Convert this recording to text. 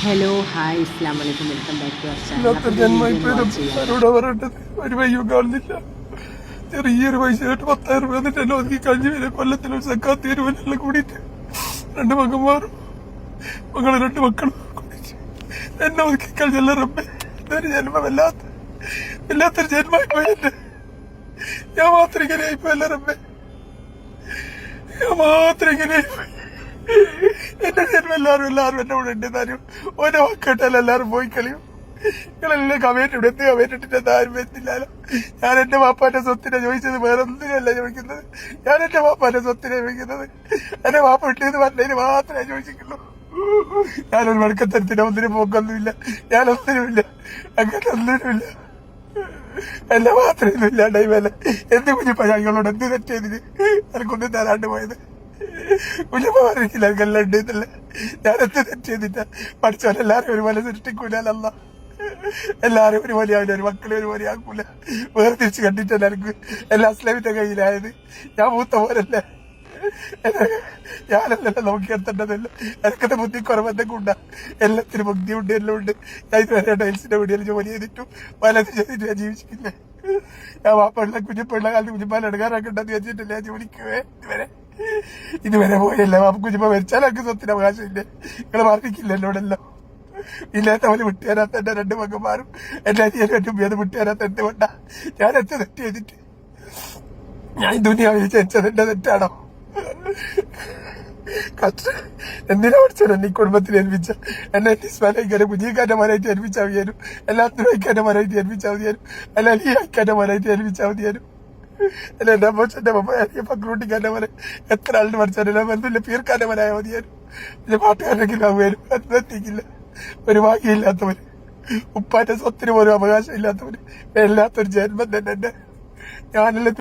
Hello hi അസ്സലാമു അലൈക്കും welcome back to ഒരു വയ്യും കാണുന്നില്ല. ചെറിയൊരു പൈസ ആയിട്ട് 10,000 രൂപ എന്നിട്ട് എന്നെ ഒതുക്കി കഴിഞ്ഞ് വരെ കൊല്ലത്തിലൊരു സക്കാത്ത് തരുവനെല്ലാം കൂടിയിട്ട് 2 മകന്മാരും മകളെ 2 മക്കളും കൂടിയിട്ട് എന്നെ ഒതുക്കി കഴിഞ്ഞല്ല റബ്ബേ. ഇതൊരു വല്ലാത്തൊരു ജന്മമായി പോയെന്നെ. ഞാൻ മാത്രം ഇങ്ങനെ ആയിപ്പോയല്ല റബ്ബേ, ഞാൻ മാത്രം ഇങ്ങനെ ആയിപ്പോയി. എന്റെ ജന്മം എല്ലാരും എന്നെ ഇവിടെ ഉണ്ടെന്നാരും ഓരോ വാക്കേട്ടാലും എല്ലാരും പോയി കളിയും. നിങ്ങളെല്ലാം കമന്റ് ഇവിടെ കമന്റ് ഇട്ടിട്ട് ആരും വരുന്നില്ലല്ലോ. ഞാൻ എന്റെ വാപ്പാന്റെ സ്വത്തിനെ ചോദിച്ചത് വേറെ ഒന്നിനല്ല ചോദിക്കുന്നത്. ഞാൻ എന്റെ വാപ്പാന്റെ സ്വത്തിനെ ചോദിക്കുന്നത്. എന്റെ വാപ്പ ഇട്ടെന്ന് പറഞ്ഞതിന് മാത്രമേ ചോദിച്ചിട്ടുള്ളൂ. ഞാനൊരു വഴക്കത്തരത്തിന് ഒന്നിനും പോക്കൊന്നുമില്ല, ഞാനൊന്നിനുമില്ല, അങ്ങനെ ഒന്നിനുമില്ല. എന്നെ മാത്രമേ ഇല്ലാണ്ടായി മേലെ എന്ത് കുഞ്ഞിപ്പ ഞങ്ങളോട് എന്ത് തെറ്റേതിന് എനിക്കൊന്നും തരാണ്ട് പോയത്. കുഞ്ഞിപ്പ പറഞ്ഞില്ല എനിക്കെല്ലാം ഉണ്ട് എന്നല്ലേ. ഞാൻ എന്ത് തെറ്റേതില്ല. പഠിച്ചവരെല്ലാരും ഒരുപോലെ സൃഷ്ടിക്കൂലല്ല, എല്ലാരും ഒരുപോലെ ആവില്ല, ഒരു മക്കളെ ഒരുപോലെ ആക്കൂല. വേറെ തിരിച്ച് കണ്ടിട്ടല്ല എനിക്ക് എല്ലാ അസ്ലാമിന്റെ കയ്യിലായത്. ഞാൻ മൂത്ത പോലല്ലേ, ഞാനല്ലല്ലോ നോക്കിയെത്തേണ്ടതല്ല. എനിക്കത് ബുദ്ധി കുറവെന്തൊക്കെ ഉണ്ടാ, എല്ലാത്തിനും ബുദ്ധിയുണ്ട്, എല്ലാം ഉണ്ട്. ഞാൻ ഇതുവരെ ടൈൽസിന്റെ വീടിയിൽ ജോലി ചെയ്തിട്ടു പലതും ചെയ്തിട്ട് ഞാൻ ജീവിച്ചിട്ടില്ലേ. ഞാൻ വാപ്പുള്ള കുഞ്ഞിപ്പുള്ള കാലത്ത് കുഞ്ഞിപ്പാൽ എടുക്കാറാക്കണ്ടെന്ന് വെച്ചിട്ടില്ല ഞാൻ ജോലിക്കുവേ. ഇതുവരെ പോയല്ലേ വാപ്പ. കുഞ്ഞിപ്പ മരിച്ചാൽ എനിക്ക് സ്വത്തിന് അവകാശമില്ലേ. നിങ്ങൾ പറഞ്ഞിക്കില്ല എന്നോടല്ലോ. ഇല്ലാത്ത പോലെ വിട്ടുതരാത്ത എന്റെ 2 മകന്മാരും എന്റെ അനിയനും എന്റെ ഉമ്മയത് വിട്ടുതരാത്ത എന്റെ കൊണ്ട ഞാൻ എത്ര തെറ്റ് ചെയ്തിട്ട് ഞാൻ ദുനിയാവിൽ ജനിച്ചത് എന്റെ തെറ്റാണോ? എന്തിനാ പഠിച്ചത് എന്നെ ഈ കുടുംബത്തിൽ ഏൽപ്പിച്ച എന്നെ ഇസ്മാലിക്കാരെ കുഞ്ഞിക്കാന്റെ മനായിട്ട് ഏൽപ്പിച്ചാൽ മതിയാനും, എല്ലാത്തിനും അയക്കാന്റെ മനായിട്ട് ഏൽപ്പിച്ചാൽ മതിയാനും, അല്ല ഈ അയക്കാന്റെ മനായിട്ട് ഏൽപ്പിച്ചാൽ മതിയാനും. അല്ല എന്റെ അമ്മച്ചന്റെ പക്രൂട്ടിക്കാന്റെ മന എത്ര ആളിന് പഠിച്ചാലും ബന്ധമില്ല, പീർക്കാന്റെ മനായ മതിയാനും. പിന്നെ പാട്ടുകാരെങ്കിലും ആവുകയാലും അതെത്തിക്കില്ല. ഒരു ഭാഗ്യമില്ലാത്തവര്, ഉപ്പാന്റെ സ്വത്തിന് പോലും അവകാശം ഇല്ലാത്തവര്, എല്ലാത്തൊരു ജന്മം തന്നെ എന്റെ. ഞാനെല്ലാം